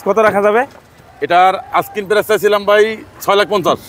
কত রাখা যাবে? এটার আস্কিং প্রাইস চাইছিলাম ভাই 6,50,000।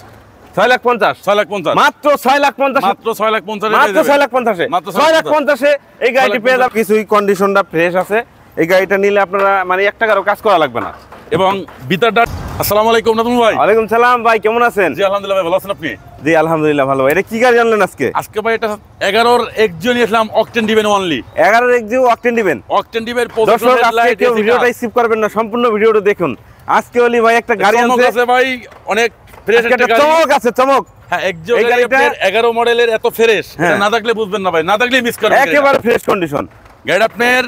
6,50,000 6,50,000 মাত্র 6,50,000 মাত্র 6,50,000 মাত্র 6,50,000 মাত্র 6,50,000 এই গাড়িটি পেয়ে যাবেন। কিছুই কন্ডিশনটা ফ্রেশ আছে। এই গাড়িটা নিলে আপনারা মানে 1 টাকারও কাজ করা লাগবে না। এবং ভিতরটা আসসালামু আলাইকুম নাতুন ভাই। ওয়ালাইকুম সালাম ভাই, কেমন আছেন? জি আলহামদুলিল্লাহ ভাই, ভালো আছেন আপনি? জি আলহামদুলিল্লাহ ভালো। এটা কি গাড়ি আনলেন আজকে? আজকে ভাই এটা 11 এক্সিও নিয়েছিলাম, অকটেন ডিভেন অনলি। 11 এক্সিও অকটেন দিবেন। অকটেন ডিভেন দর্শক আজকে কেউ ভিডিওটা স্কিপ করবেন না, সম্পূর্ণ ভিডিওটা দেখুন। আজকে ওলি ভাই একটা গাড়ি আনছে ভাই, অনেক ফ্রেশ একটা গাড়ি। চমক আছে, চমক। হ্যাঁ, এক্সিও গাড়িটা 11 মডেলের, এত ফ্রেশ, এটা না দেখলে বুঝবেন না ভাই, না দেখলে মিস করবেন। একেবারে ফ্রেশ কন্ডিশন গাড়িটা আপনার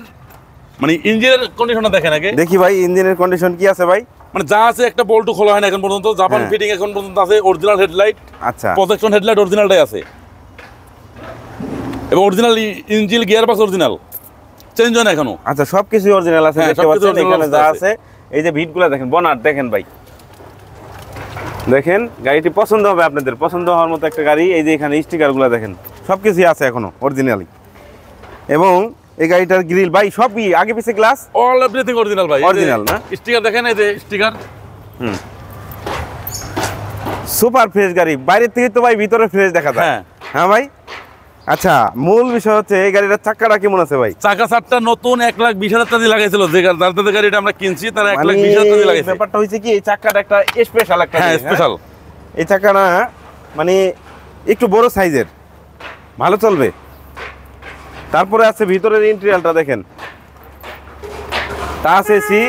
মানে ইঞ্জিনের কন্ডিশনটা দেখেন আগে। দেখি ভাই ইঞ্জিনের কন্ডিশন কি আছে ভাই। মানে যা আছে একটা বল্টু খোলা হয় না এখন পর্যন্ত, জাপান ফিটিং এখন পর্যন্ত আছে। অরিজিনাল হেডলাইট, আচ্ছা প্রজেকশন হেডলাইট অরিজিনালটাই আছে, এবং original engine, gear box original, change হয় না এখনো। আচ্ছা সবকিছু অরিজিনাল আছে, দেখতে পাচ্ছেন এখানে যা আছে। এই যে ভিটগুলো দেখেন, বনাট দেখেন ভাই, দেখেন গাড়িটি পছন্দ হবে আপনাদের, পছন্দ হওয়ার মতো একটা গাড়ি। এই যে এখানে স্টিকারগুলো দেখেন, সবকিছুই আছে এখনো অরিজিনালি। এবং এই গাড়িটার গ্রিল ভাই সবই আগে পিছে গ্লাস, অল এভরিথিং অরিজিনাল ভাই, অরিজিনাল না? স্টিকার দেখেন, এই যে স্টিকার। সুপার ফ্রেশ গাড়ি, বাইরের থেকে তো ভাই ভিতরে ফ্রেশ দেখা যায়। হ্যাঁ ভাই। আচ্ছা মূল বিষয় হচ্ছে এই গাড়িটার চাকাটা কেমন আছে ভাই? চাকা 4টা নতুন 1,20,000 টাকা দিয়ে লাগাইছিল, যে গাড়িটা আমরা কিনছি তারা 1,20,000 টাকা দিয়ে লাগাইছে। ব্যাপারটা হইছে কি, এই চাকাটা একটা স্পেশাল একটা। হ্যাঁ স্পেশাল। এই চাকাটা মানে একটু বড় সাইজের, ভালো চলবে। তারপরে আছে ভিতরের ইন্টেরিয়রটা দেখেন, টাচ এসি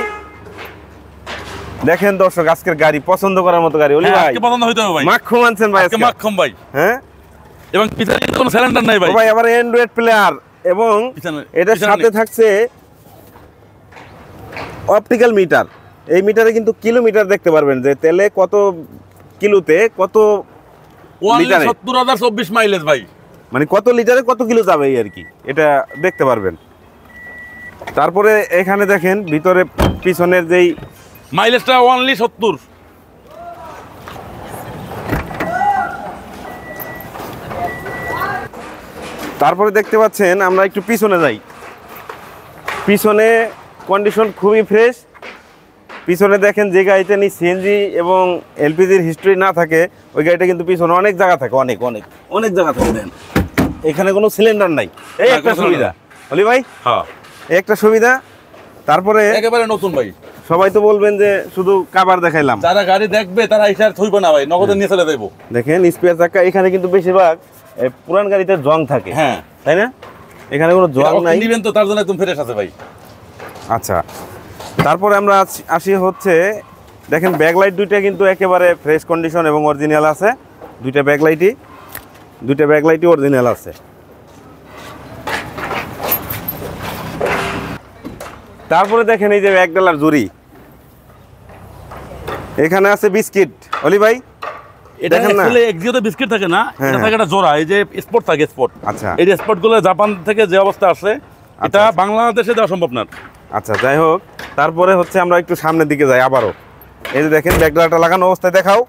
দেখেন। দর্শক আজকের গাড়ি পছন্দ করার মতো গাড়ি। ওলি ভাই আজকে পছন্দ হইতো ভাই, মাখম আনছেন ভাই আজকে। মাখম ভাই। হ্যাঁ, এবং পিছনে কোনো সিলিন্ডার নাই ভাই। ভাই আবার অ্যান্ড্রয়েড প্লেয়ার, এবং এটার সাথে থাকছে অপটিক্যাল মিটার। এই মিটারে কিন্তু কিলোমিটার দেখতে পারবেন, যে তেলে কত কিলোতে কত লিটারে, 70,024 মাইলেজ ভাই, মানে কত লিটারে কত কিলো যাবে এই আর কি, এটা দেখতে পারবেন। তারপরে এখানে দেখেন ভিতরে পিছনের যেই মাইলেজটা অনলি 70। তারপরে দেখতে পাচ্ছেন, আমরা একটু পিছনে যাই। পিছনে কন্ডিশন খুবই ফ্রেশ। পিছনে দেখেন যে গাড়িতে নি সিএনজি এবং এলপিজির হিস্ট্রি না থাকে, ওই গাড়িটা কিন্তু পিছনে অনেক জায়গা থাকে, অনেক অনেক অনেক জায়গা থাকে। দেন এখানে কোনো সিলিন্ডার নাই, এই একটা সুবিধা। বলি ভাই হ্যাঁ, এই একটা সুবিধা। তারপরে একেবারে নতুন ভাই। সবাই তো বলবেন যে শুধু কাভার দেখাইলাম, যারা গাড়ি দেখবে তারা ইশারা থইবে না ভাই, নগদে নিয়ে চলে যাইবো। দেখেন স্পেয়ার চাকা। এখানে কিন্তু বেশিরভাগ পুরান গাড়িতে জং থাকে, হ্যাঁ তাই না? এখানে কোনো জং নাই, নিবেন তো তার জন্য একদম ফ্রেশ আছে ভাই। আচ্ছা তারপরে আমরা আসি হচ্ছে, দেখেন ব্যাকলাইট দুইটা কিন্তু একেবারে ফ্রেশ কন্ডিশন এবং অরিজিনাল আছে। দুইটা ব্যাকলাইটই অরিজিনাল আছে। তারপরে দেখেন এই যে $1 জুড়ি, এখানে আছে বিস্কিট। অলি ভাই এটা আসলে এক্সিওতে বিস্কিট থাকে না, এটা থাকে একটা জোড়া, এই যে স্পট থাকে, স্পট। আচ্ছা, এই যে স্পটগুলো জাপান থেকে যে অবস্থা আসে, এটা বাংলাদেশে দেওয়া সম্ভব না। আচ্ছা যাই হোক, তারপরে হচ্ছে আমরা একটু সামনের দিকে যাই আবারও। এই যে দেখেন ব্যাকলাইটটা লাগানো অবস্থায় দেখাও,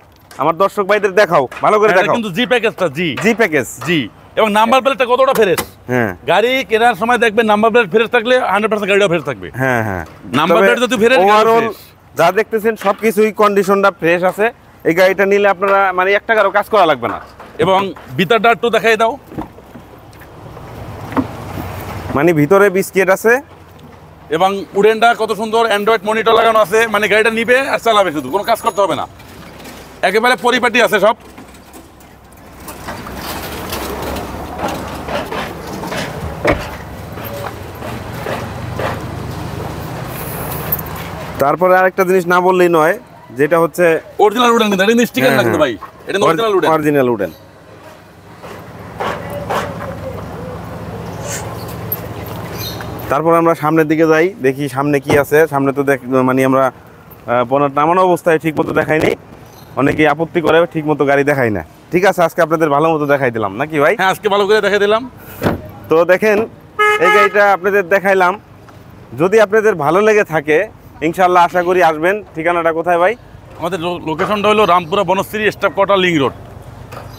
আমার দর্শক ভাইদের দেখাও, ভালো করে দেখাও। কিন্তু জি প্যাকেজটা, জি প্যাকেজ, জি। এবং নাম্বার প্লেটটা কতটা ফ্রেশ। হ্যাঁ, গাড়ি কেনার সময় দেখবেন নাম্বার প্লেট ফ্রেশ থাকলে 100% গাড়িটা ফ্রেশ থাকবে। হ্যাঁ হ্যাঁ, নাম্বার প্লেট যদি ফ্রেশ, ওভারঅল যা দেখতেছেন সবকিছুই কন্ডিশনটা ফ্রেশ আছে। এই গাড়িটা নিলে আপনারা মানে 1 টাকারও কাজ করা লাগবে না। এবং ভিতরটা একটু দেখাই দাও, মানে ভিতরে বিস্কিট আছে, এবং উডেনটা কত সুন্দর, অ্যান্ড্রয়েড মনিটর লাগানো আছে। মানে গাড়িটা নিবে আর চালাবে, শুধু কোনো কাজ করতে হবে না, একেবারে পরিপাটি আছে সব। তারপরে আরেকটা জিনিস না বললেই নয়, যেটা হচ্ছে অরিজিনাল উডেন, কিন্তু এটা স্টিকার লাগবে ভাই, এটা অরিজিনাল উডেন, অরিজিনাল উডেন। তারপর আমরা সামনের দিকে যাই, দেখি সামনে কি আছে। সামনে তো মানে আমরা বনাট নামানো অবস্থায় ঠিক মতো দেখাইনি, অনেকেই আপত্তি করে ঠিক মতো গাড়ি দেখাই না। ঠিক আছে, আজকে আপনাদের ভালো মতো দেখাই দিলাম নাকি ভাই? হ্যাঁ আজকে ভালো করে দেখাই দিলাম। তো দেখেন এই গাড়িটা আপনাদের দেখাইলাম, যদি আপনাদের ভালো লেগে থাকে ইনশাল্লাহ আশা করি আসবেন। ঠিকানাটা কোথায় ভাই? আমাদের লোকেশনটা হলো Rampura Banasree staff quarter link road.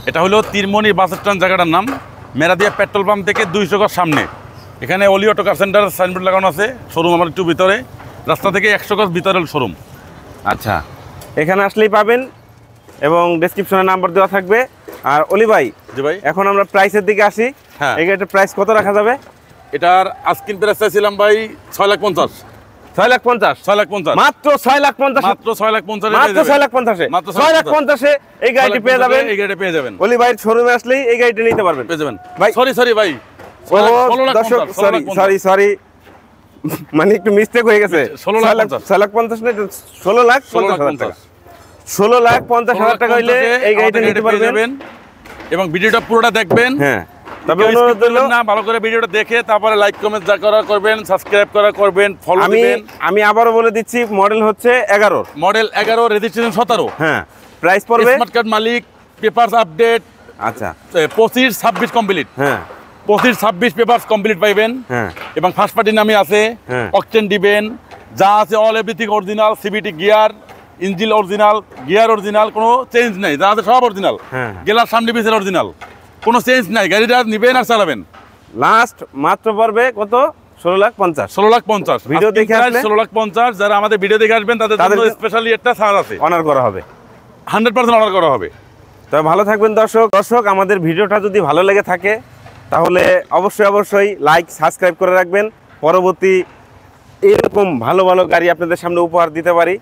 এটা হলো তিরমণি বাস স্ট্যান্ড, জায়গাটার নাম মেরাদিয়া পেট্রোল পাম্প থেকে 200 গজ সামনে। এখানে অলি অটো কার সেন্টার সাইনবোর্ড লাগানো আছে, শোরুম আমার একটু ভিতরে, রাস্তা থেকে 100 গজ ভিতরের শোরুম। আচ্ছা, এখানে আসলেই পাবেন এবং ডেসক্রিপশনে নাম্বার দেওয়া থাকবে। আর অলি ভাই, জি ভাই, এখন আমরা প্রাইসের দিকে আসি। হ্যাঁ। এই গাড়িটার প্রাইস কত রাখা যাবে? এটার আস্কিং প্রাইস চাইছিলাম ভাই 6,50,000। 6,50,000, 6,50,000, মাত্র 6,50,000, মাত্র 6,50,000, মাত্র 6,50,000, মাত্র 6,50,000 এই গাড়িটি পেয়ে যাবেন। এই গাড়িটা পেয়ে যাবেন, অলি ভাইয়ের শোরুমে আসলেই এই গাড়িটা নিতে পারবেন। পেয়ে যাবেন ভাই, সরি ভাই, ও দর্শক, সরি মানে একটু মিস্টেক হয়ে গেছে। 6,50,000 না, 16,50,000 টাকা। 16,50,000 টাকা হইলে এই গাড়িটা নিতে পারবেন। এবং ভিডিওটা পুরোটা দেখবেন। হ্যাঁ, তবে অনুরোধ হলো না, ভালো করে ভিডিওটা দেখে তারপরে লাইক কমেন্ট যা করা করবেন, সাবস্ক্রাইব করা করবেন, ফলো দিবেন। আমি আবারও বলে দিচ্ছি, মডেল হচ্ছে 11, মডেল 11, রেজিস্ট্রেশন 17। হ্যাঁ, প্রাইস পড়বে, স্মার্ট কার্ড মালিক, পেপারস আপডেট। আচ্ছা, 25-26 কমপ্লিট। হ্যাঁ 25-26 পেপারস কমপ্লিট পাইবেন। হ্যাঁ এবং ফার্স্ট পার্টির নামে আছে, হ্যাঁ। অকটেন দিবেন, যা আছে all everything original, CVT gear, engine original, gear original, কোনো চেঞ্জ নাই, যা আছে সব অরিজিনাল। হ্যাঁ। গেলার সামনে পিছের অরিজিনাল, কোনো চেঞ্জ নাই। গাড়িটা নিবেন আর চালাবেন। লাস্ট মাত্র পড়বে কত? 16,50,000। 16,50,000 ভিডিও দেখে আসলে 16,50,000। যারা আমাদের ভিডিও দেখে আসবেন তাদের জন্য স্পেশালি একটা ছাড় আছে, অনার করা হবে, 100% অর্ডার করা হবে। তবে ভালো থাকবেন দর্শক, আমাদের ভিডিওটা যদি ভালো লেগে থাকে তাহলে অবশ্যই লাইক সাবস্ক্রাইব করে রাখবেন। পরবর্তী এরকম ভালো ভালো গাড়ি আপনাদের সামনে উপহার দিতে পারি।